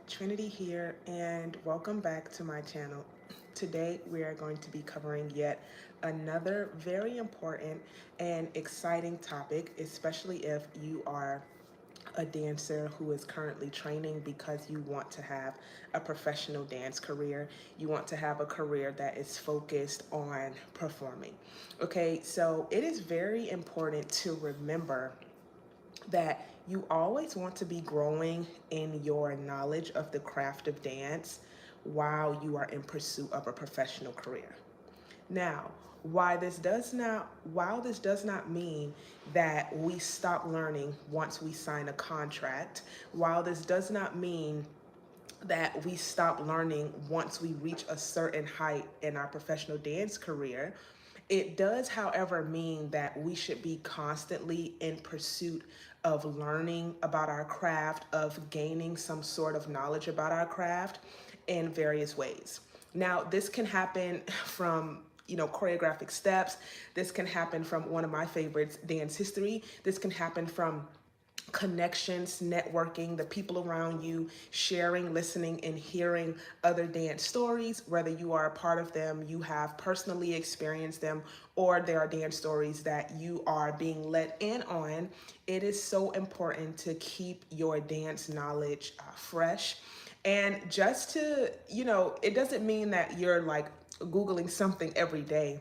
Trinity here, and welcome back to my channel. Today, we are going to be covering yet another very important and exciting topic, especially if you are a dancer who is currently training because you want to have a professional dance career. You want to have a career that is focused on performing. Okay, so it is very important to remember that you always want to be growing in your knowledge of the craft of dance while you are in pursuit of a professional career. Now, while this does not mean that we stop learning once we sign a contract, while this does not mean that we stop learning once we reach a certain height in our professional dance career, it does, however, mean that we should be constantly in pursuit of learning about our craft, of gaining some sort of knowledge about our craft in various ways. Now, this can happen from choreographic steps. This can happen from one of my favorites, dance history. This can happen from connections, networking, the people around you, sharing, listening, and hearing other dance stories, whether you are a part of them, you have personally experienced them, or there are dance stories that you are being let in on. It is so important to keep your dance knowledge fresh. And just to, it doesn't mean that you're like Googling something every day,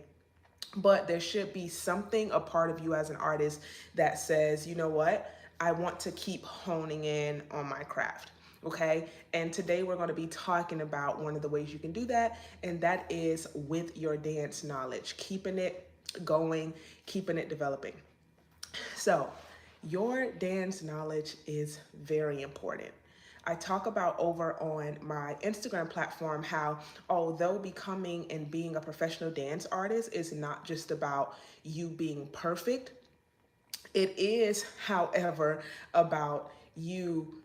but there should be something, a part of you as an artist that says, you know what, I want to keep honing in on my craft. Okay, and today we're going to be talking about one of the ways you can do that, and that is with your dance knowledge, keeping it going, keeping it developing. So, your dance knowledge is very important. I talk about over on my Instagram platform how, although becoming and being a professional dance artist is not just about you being perfect, it is, however, about you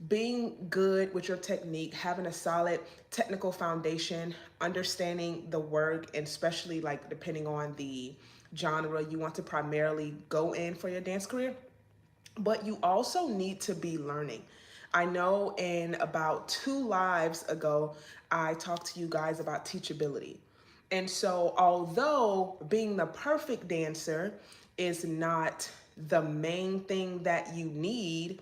being good with your technique, having a solid technical foundation, understanding the work, and especially like depending on the genre you want to primarily go in for your dance career. But you also need to be learning. I know in about 2 lives ago, I talked to you guys about teachability. And so, although being the perfect dancer is not the main thing that you need,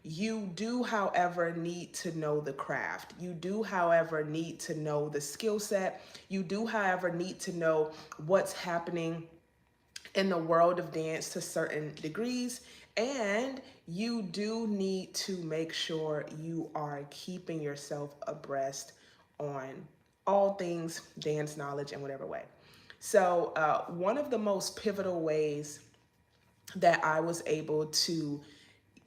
you do, however, need to know the craft. You do, however, need to know the skill set. You do, however, need to know what's happening in the world of dance to certain degrees. And you do need to make sure you are keeping yourself abreast on all things dance knowledge in whatever way. So, one of the most pivotal ways that I was able to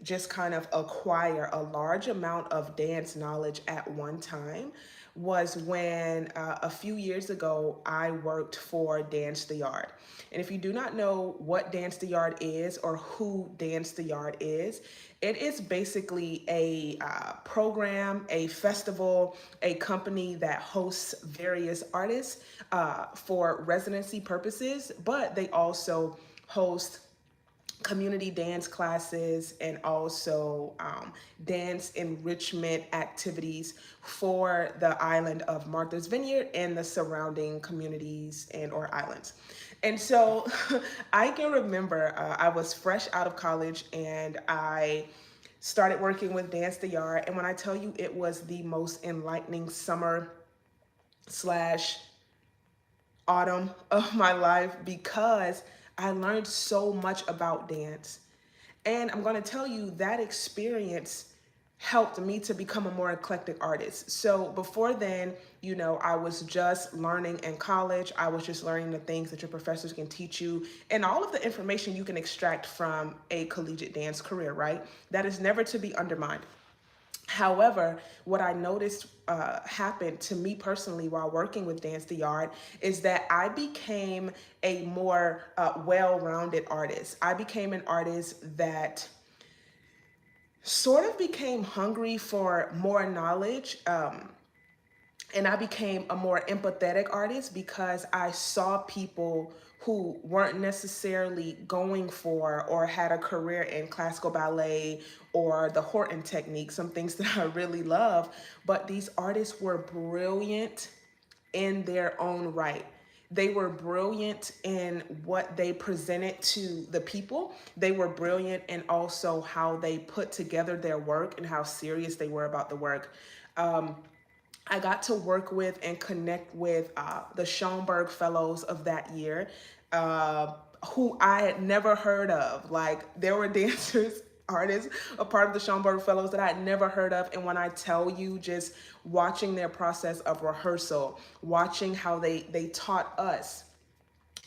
just kind of acquire a large amount of dance knowledge at one time was when a few years ago I worked for Dance the Yard. And if you do not know what Dance the Yard is or who Dance the Yard is, it is basically a program, a festival, a company that hosts various artists for residency purposes, but they also host community dance classes and also dance enrichment activities for the island of Martha's Vineyard and the surrounding communities and or islands. And so I can remember I was fresh out of college and I started working with Dance the Yard. And when I tell you it was the most enlightening summer slash autumn of my life because I learned so much about dance. And I'm going to tell you that experience helped me to become a more eclectic artist. So before then, I was just learning in college. I was just learning the things that your professors can teach you and all of the information you can extract from a collegiate dance career, right? That is never to be undermined. However, what I noticed happened to me personally while working with Dance the Yard is that I became a more well-rounded artist. I became an artist that sort of became hungry for more knowledge. And I became a more empathetic artist because I saw people who weren't necessarily going for or had a career in classical ballet or the Horton technique, some things that I really love. But these artists were brilliant in their own right. They were brilliant in what they presented to the people. They were brilliant in also how they put together their work and how serious they were about the work. I got to work with and connect with the Schoenberg Fellows of that year, who I had never heard of. Like, there were dancers, artists, a part of the Schoenberg Fellows that I had never heard of. And when I tell you, just watching their process of rehearsal, watching how they taught us,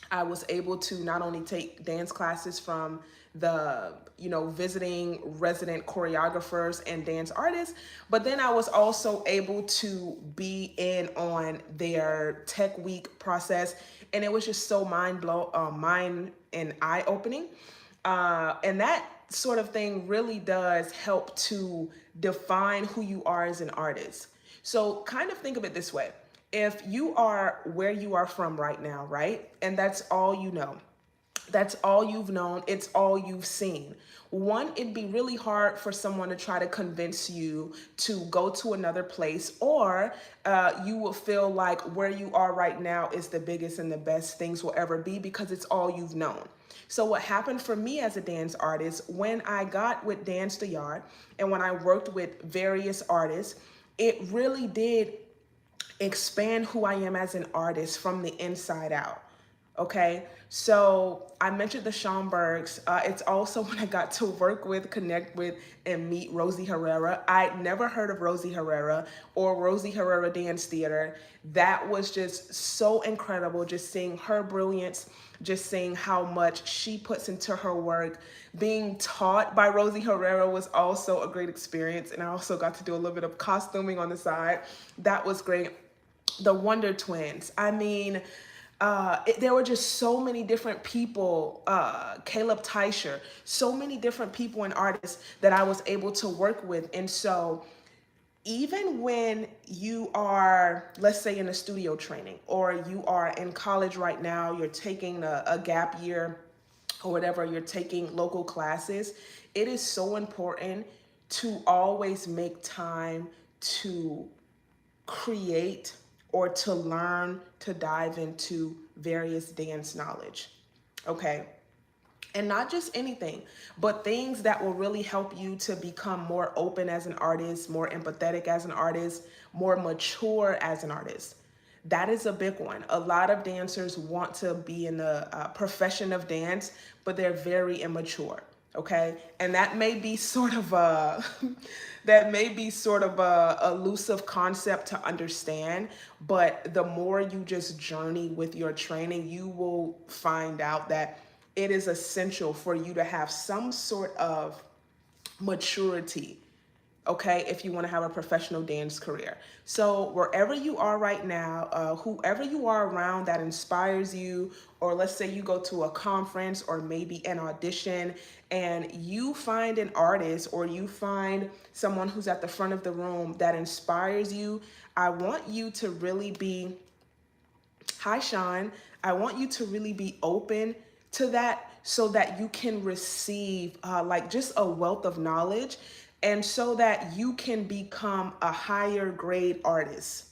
I was able to not only take dance classes from the, visiting resident choreographers and dance artists, but then I was also able to be in on their tech week process. And it was just so mind and eye opening. And that sort of thing really does help to define who you are as an artist. So kind of think of it this way. If you are where you are from right now, right? And that's all you know. That's all you've known. It's all you've seen. One, it'd be really hard for someone to try to convince you to go to another place, or you will feel like where you are right now is the biggest and the best things will ever be because it's all you've known. So what happened for me as a dance artist, when I got with Dance the Yard and when I worked with various artists, it really did expand who I am as an artist from the inside out. Okay, so I mentioned the Schomburgs. It's also when I got to work with, connect with, and meet Rosie Herrera. I'd never heard of Rosie Herrera or Rosie Herrera Dance Theater. That was just so incredible, just seeing her brilliance, just seeing how much she puts into her work. Being taught by Rosie Herrera was also a great experience. And I also got to do a little bit of costuming on the side. That was great. The Wonder Twins. I mean, there were just so many different people, Caleb Teicher, so many different people and artists that I was able to work with. And so even when you are, let's say, in a studio training, or you are in college right now, you're taking a gap year or whatever, you're taking local classes, it is so important to always make time to create or to learn, to dive into various dance knowledge, okay? And not just anything, but things that will really help you to become more open as an artist, more empathetic as an artist, more mature as an artist. That is a big one. A lot of dancers want to be in the profession of dance, but they're very immature. Okay, and that may be sort of a elusive concept to understand. But the more you just journey with your training, you will find out that it is essential for you to have some sort of maturity, okay, if you want to have a professional dance career. So wherever you are right now, whoever you are around that inspires you, or let's say you go to a conference or maybe an audition and you find an artist or you find someone who's at the front of the room that inspires you, I want you to really be, hi Sean, I want you to really be open to that so that you can receive like just a wealth of knowledge, and so that you can become a higher grade artist.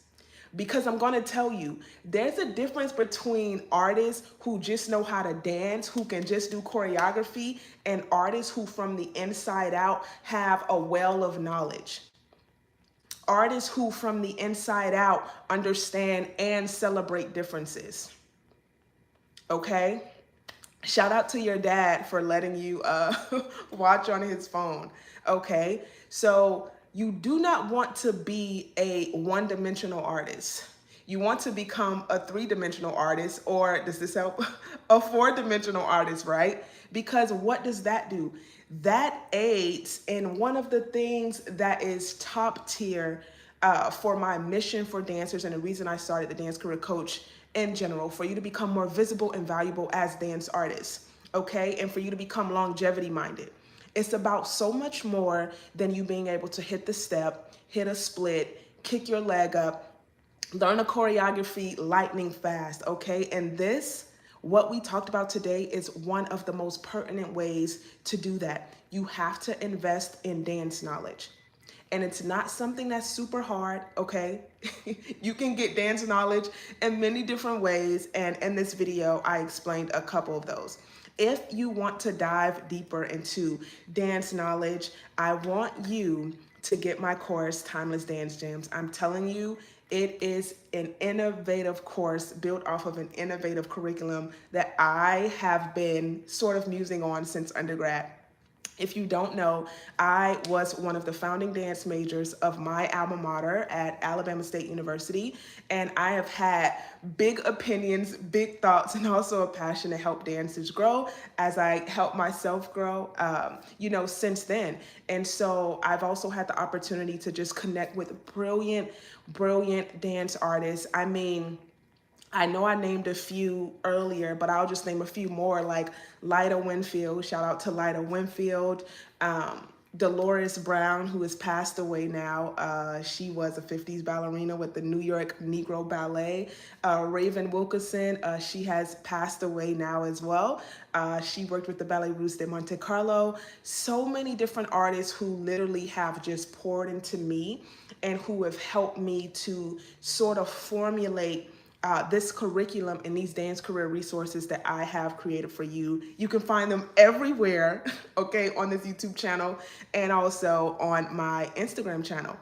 Because I'm going to tell you, there's a difference between artists who just know how to dance, who can just do choreography, and artists who from the inside out have a well of knowledge. Artists who from the inside out understand and celebrate differences. Okay? Shout out to your dad for letting you watch on his phone. Okay, so you do not want to be a one-dimensional artist. You want to become a three-dimensional artist, or does this help? A four-dimensional artist, right? Because what does that do? That aids in one of the things that is top tier for my mission for dancers, and the reason I started the Dance Career Coach in general, for you to become more visible and valuable as dance artists, okay? And for you to become longevity minded. It's about so much more than you being able to hit the step, hit a split, kick your leg up, Learn a choreography lightning fast, okay? And this, what we talked about today, is one of the most pertinent ways to do that. You have to invest in dance knowledge. And it's not something that's super hard, okay? You can get dance knowledge in many different ways. And in this video, I explained a couple of those. If you want to dive deeper into dance knowledge, I want you to get my course, Timeless Dance Gems. I'm telling you, it is an innovative course built off of an innovative curriculum that I have been sort of musing on since undergrad. If you don't know, I was one of the founding dance majors of my alma mater at Alabama State University, and I have had big opinions, big thoughts, and also a passion to help dancers grow as I help myself grow, since then. And so I've also had the opportunity to just connect with brilliant, brilliant dance artists. I mean, I know I named a few earlier, but I'll just name a few more, like Lyda Winfield. Shout out to Lyda Winfield. Dolores Brown, who has passed away now. She was a 50s ballerina with the New York Negro Ballet. Raven Wilkerson, she has passed away now as well. She worked with the Ballet Russe de Monte Carlo. So many different artists who literally have just poured into me and who have helped me to sort of formulate this curriculum and these dance career resources that I have created for you. You can find them everywhere, okay, on this YouTube channel and also on my Instagram channel.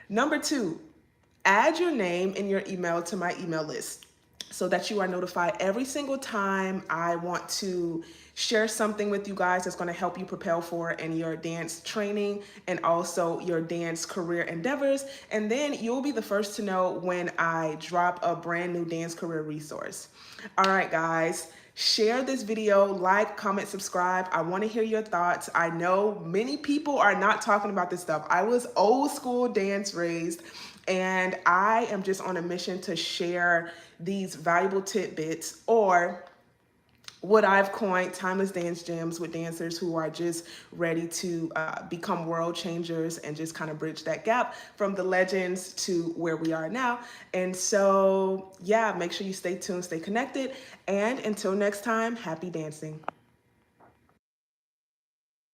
Number 2, add your name and your email to my email list so that you are notified every single time I want to share something with you guys that's going to help you propel forward in your dance training and also your dance career endeavors. And then you'll be the first to know when I drop a brand new dance career resource. All right, guys. Share this video, like, comment, subscribe. I want to hear your thoughts. I know many people are not talking about this stuff. I was old school dance raised, and I am just on a mission to share these valuable tidbits, or what I've coined timeless dance gems, with dancers who are just ready to become world changers and just kind of bridge that gap from the legends to where we are now. And so, yeah, make sure you stay tuned, stay connected. And until next time, happy dancing.